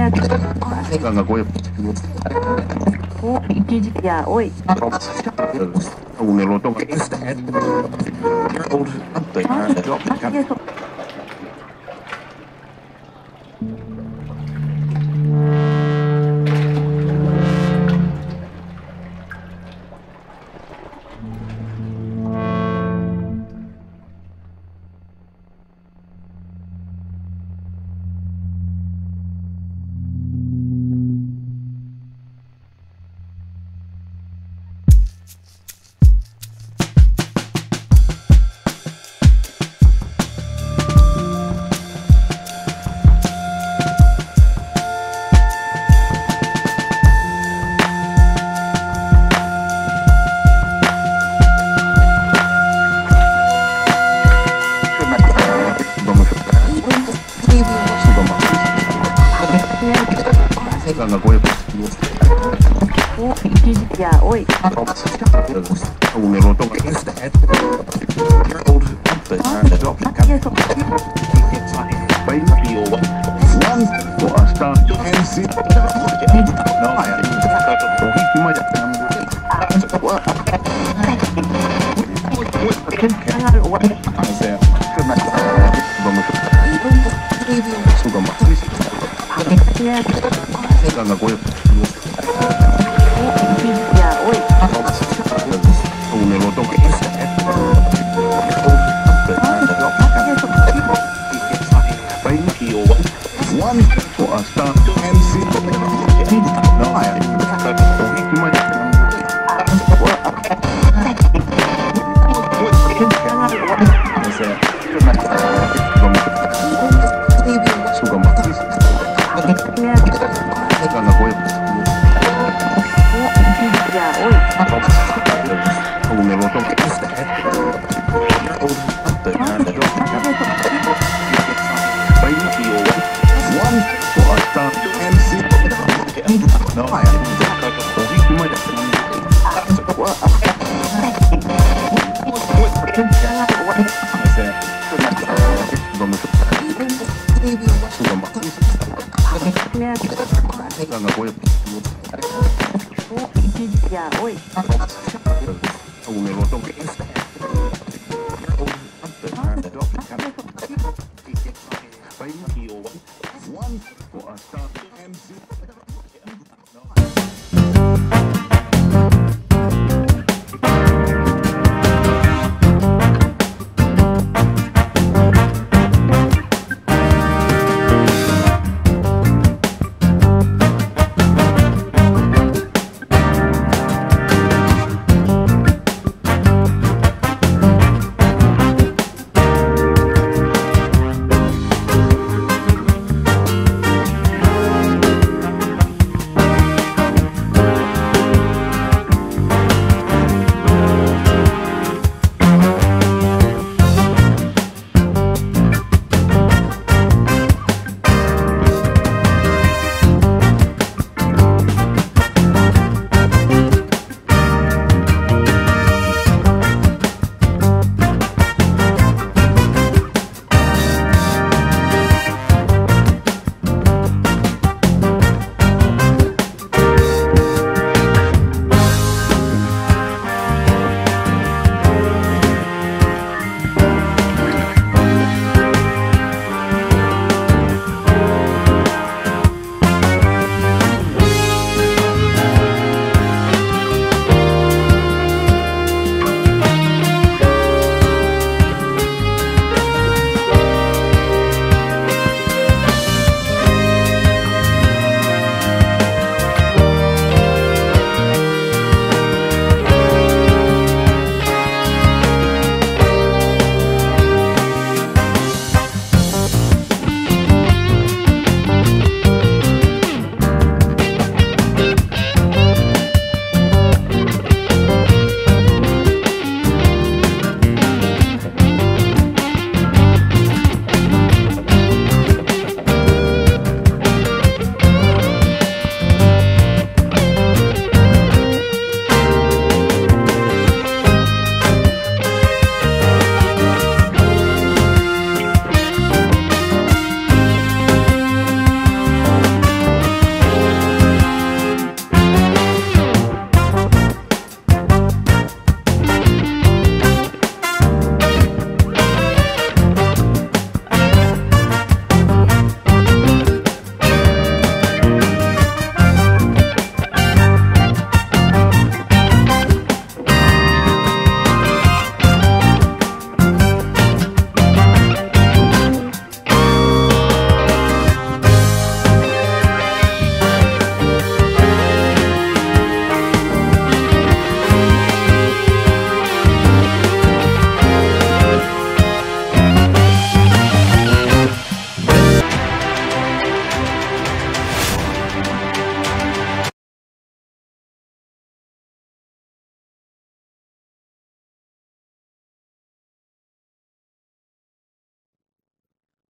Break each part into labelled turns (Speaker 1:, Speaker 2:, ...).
Speaker 1: Enggak gue.
Speaker 2: Oh, iki ya, oi.
Speaker 1: Unelo to. Enggak gue.
Speaker 2: Oh, iki ya, oi.
Speaker 1: Unelo to. Enggak gue.
Speaker 2: Ya, oi.
Speaker 1: Unelo to. One for a start. MC. No, Enggak gue.
Speaker 2: Oh, iki ya, oi.
Speaker 1: Unelo to. One for a start.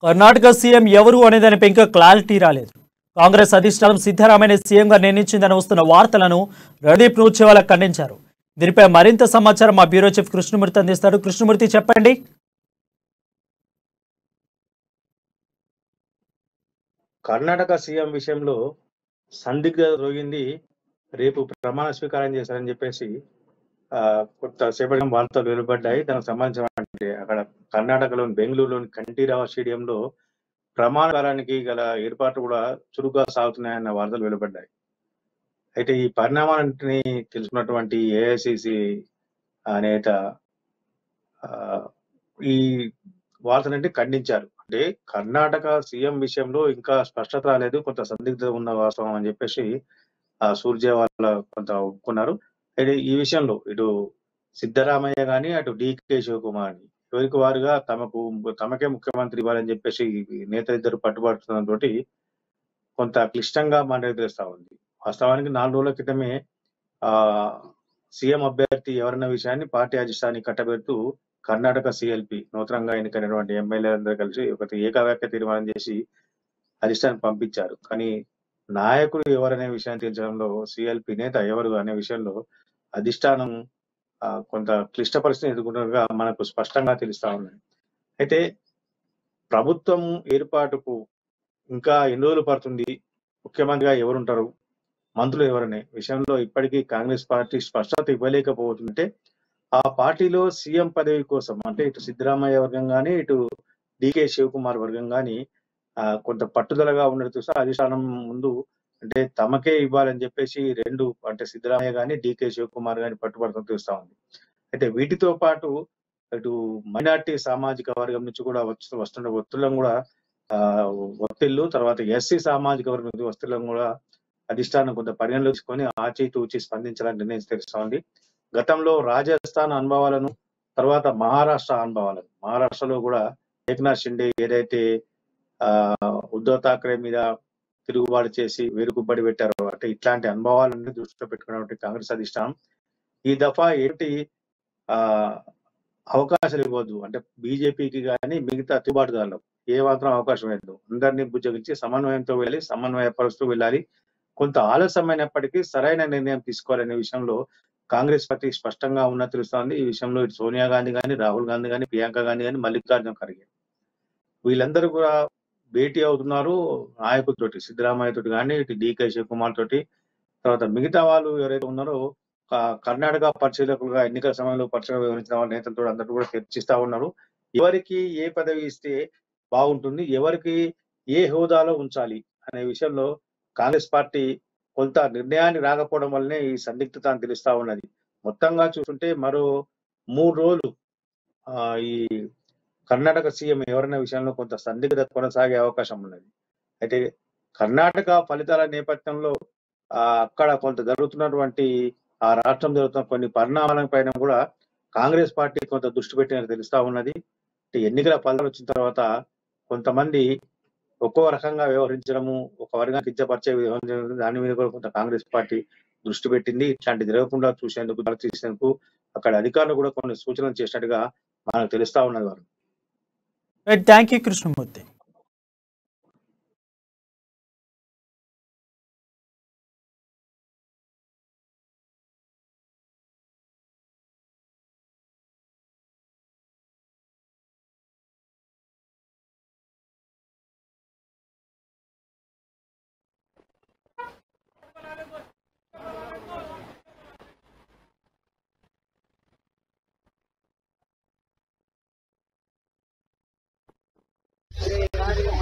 Speaker 3: Karnataka CM ఎవరు అనేదానిపై ఇంకా clarity రాలేదు. కాంగ్రెస్ అధిష్టానం సిద్ధరామయ్యని సీఎంగా నిర్ణయించిందని వస్తున్న వార్తలను రణదీప్ నూర్చేవాలా ఖండించారు. దీనిపై మరింత సమాచారం మా బ్యూరో చీఫ్ కృష్ణమూర్తి అందిస్తాడు. కృష్ణమూర్తి, చెప్పండి.
Speaker 4: కర్ణాటక సీఎం విషయంలో సందిగ్ధత రోగింది. రేపు ప్రమాణ స్వీకారం చేశారని చెప్పేసి కొంతసేపటి వార్తలు వెలువడ్డాయి. దానికి సంబంధించిన అక్కడ కర్ణాటకలోని బెంగళూరులోని కంఠీరావ స్టేడియంలో ప్రమాణానికి గల ఏర్పాట్లు కూడా చురుగ్గా సాగుతున్నాయన్న వార్తలు వెలువడ్డాయి. అయితే ఈ పరిణామాలని తెలుసుకున్నటువంటి ఏఐసిసి నేత ఈ వార్తలంటే ఖండించారు. అంటే కర్ణాటక సీఎం విషయంలో ఇంకా స్పష్టత రాలేదు, కొంత సందిగ్ధత ఉన్న వాస్తవం అని చెప్పేసి సూర్జేవాలా కొంత ఒప్పుకున్నారు. అయితే ఈ విషయంలో ఇటు సిద్ధరామయ్య గాని అటు డికే శివకుమార్ ఎవరికి వారుగా తమకే ముఖ్యమంత్రి ఇవ్వాలని చెప్పేసి నేతలిద్దరు పట్టుబడుతున్న కొంత క్లిష్టంగా మనకు తెలుస్తా ఉంది. వాస్తవానికి 4 రోజుల క్రితమే సీఎం అభ్యర్థి ఎవరన్న విషయాన్ని పార్టీ అధిష్టానానికి కట్టబెడుతూ కర్ణాటక సిఎల్పి నూతనంగా ఎన్నికైనటువంటి ఎమ్మెల్యేలందరూ కలిసి ఒక ఏకవాక్య తీర్మానం చేసి అధిష్టానం పంపించారు. కానీ నాయకులు ఎవరనే విషయాన్ని తెలియడంలో సిఎల్పి నేత ఎవరు అనే విషయంలో అధిష్టానం కొంత క్లిష్ట పరిస్థితిని ఎదుర్కొన్నట్టుగా మనకు స్పష్టంగా తెలుస్తా ఉన్నాయి. అయితే ప్రభుత్వం ఏర్పాటుకు ఇంకా ఎన్ని రోజులు పడుతుంది, ముఖ్యమంత్రిగా ఎవరుంటారు, మంత్రులు ఎవరనే విషయంలో ఇప్పటికీ కాంగ్రెస్ పార్టీ స్పష్టత ఇవ్వలేకపోతుంటే ఆ పార్టీలో సీఎం పదవి కోసం అంటే ఇటు సిద్ధరామయ్య వర్గం కానీ ఇటు డికే శివకుమార్ వర్గం కానీ కొంత పట్టుదలగా ఉన్నట్టు చూస్తే అధిష్టానం ముందు అంటే తమకే ఇవ్వాలని చెప్పేసి రెండు అంటే సిద్ధరామయ్య కానీ డికే శివకుమార్ కానీ పట్టుబడుతూ చూస్తా ఉంది. అయితే వీటితో పాటు ఇటు మైనార్టీ సామాజిక వర్గం నుంచి కూడా వస్తున్న ఒత్తిళ్లను కూడా ఒత్తిళ్లు తర్వాత ఎస్సీ సామాజిక వర్గం నుంచి ఒత్తిళ్లను కూడా అధిష్టానం కొంత పరిగణలో తీసుకొని ఆచితూచి స్పందించాలని నిర్ణయం తెలుస్తా ఉంది. గతంలో రాజస్థాన్ అనుభవాలను తర్వాత మహారాష్ట్ర అనుభవాలను మహారాష్ట్రలో కూడా ఏక్నాథ్ షిండే ఏదైతే ఉద్ధవ్ ఠాక్రే మీద తిరుగుబాటు చేసి వేరుగుబడి పెట్టారో అంటే ఇట్లాంటి అనుభవాలన్నీ దృష్టిలో పెట్టుకున్నటువంటి కాంగ్రెస్ అధిష్టానం ఈ దఫా ఏంటి అవకాశాలు ఇవ్వద్దు అంటే బీజేపీకి కానీ మిగతా తిరుగుబాటుదారులకు ఏ మాత్రం అవకాశం లేదు, అందరినీ బుజ్జగించి సమన్వయంతో వెళ్ళి సమన్వయపరుస్తూ వెళ్ళాలి, కొంత ఆలస్యమైనప్పటికీ సరైన నిర్ణయం తీసుకోవాలనే విషయంలో కాంగ్రెస్ పార్టీ స్పష్టంగా ఉన్న తెలుస్తోంది. ఈ విషయంలో ఇటు సోనియా గాంధీ కానీ రాహుల్ గాంధీ కానీ ప్రియాంక గాంధీ కానీ మల్లికార్జున ఖర్గే వీళ్ళందరూ కూడా భేటీ అవుతున్నారు నాయకులతోటి, సిద్ధరామయ్య తోటి కానీ ఇటు డికే శివకుమార్ తోటి, తర్వాత మిగతా వాళ్ళు ఎవరైతే ఉన్నారో కర్ణాటక పరిశీలకులుగా ఎన్నికల సమయంలో పరిచయం వివరించిన వాళ్ళ నేతలతో అందరూ కూడా చర్చిస్తా ఉన్నారు. ఎవరికి ఏ పదవి ఇస్తే బాగుంటుంది, ఎవరికి ఏ హోదాలో ఉంచాలి అనే విషయంలో కాంగ్రెస్ పార్టీ కొంత నిర్ణయాన్ని రాకపోవడం వల్లనే ఈ సందిగ్ధత అని తెలుస్తా ఉన్నది. మొత్తంగా చూస్తుంటే మరో 3 రోజులు ఈ కర్ణాటక సీఎం ఎవరన్న విషయంలో కొంత సందిగ్ధత కొనసాగే అవకాశం ఉన్నది. అయితే కర్ణాటక ఫలితాల నేపథ్యంలో అక్కడ కొంత జరుగుతున్నటువంటి ఆ రాష్ట్రం జరుగుతున్న కొన్ని పరిణామాల పైన కూడా కాంగ్రెస్ పార్టీ కొంత దృష్టి పెట్టినట్టు తెలుస్తా ఉన్నది. ఎన్నికల ఫలితాలు వచ్చిన తర్వాత కొంతమంది ఒక్కో రకంగా వ్యవహరించడము, ఒక వర్గానికి కించపరిచే వ్యవహరించడం దాని మీద కూడా కొంత కాంగ్రెస్ పార్టీ దృష్టి పెట్టింది. ఇట్లాంటి జరగకుండా చూసేందుకు తీసేందుకు అక్కడ అధికారులు కూడా కొన్ని సూచనలు చేసినట్టుగా మనకు తెలుస్తా ఉన్నది. వారు
Speaker 3: thank you Krishnamurthy.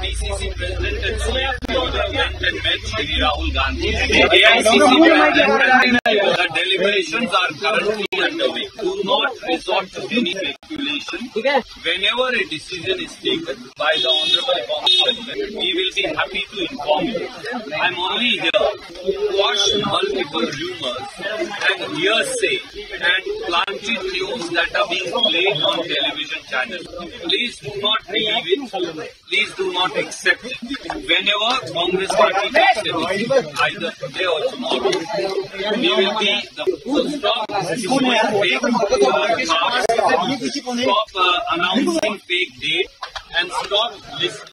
Speaker 5: PCC President and CFO went and met Shri Rahul Gandhi. AICC President, the deliberations are currently underway. Do not resort to any speculation. Whenever a decision is taken by the Honorable Congress President, we will be happy to inform you. I am only here to quash multiple rumors and hearsay and planted news that are being played on television channels. Please do not believe it. Please do not accept it. Whenever Congress Party takes a decision, either today or tomorrow, we will be the full stop stop announcing fake date and stop listening.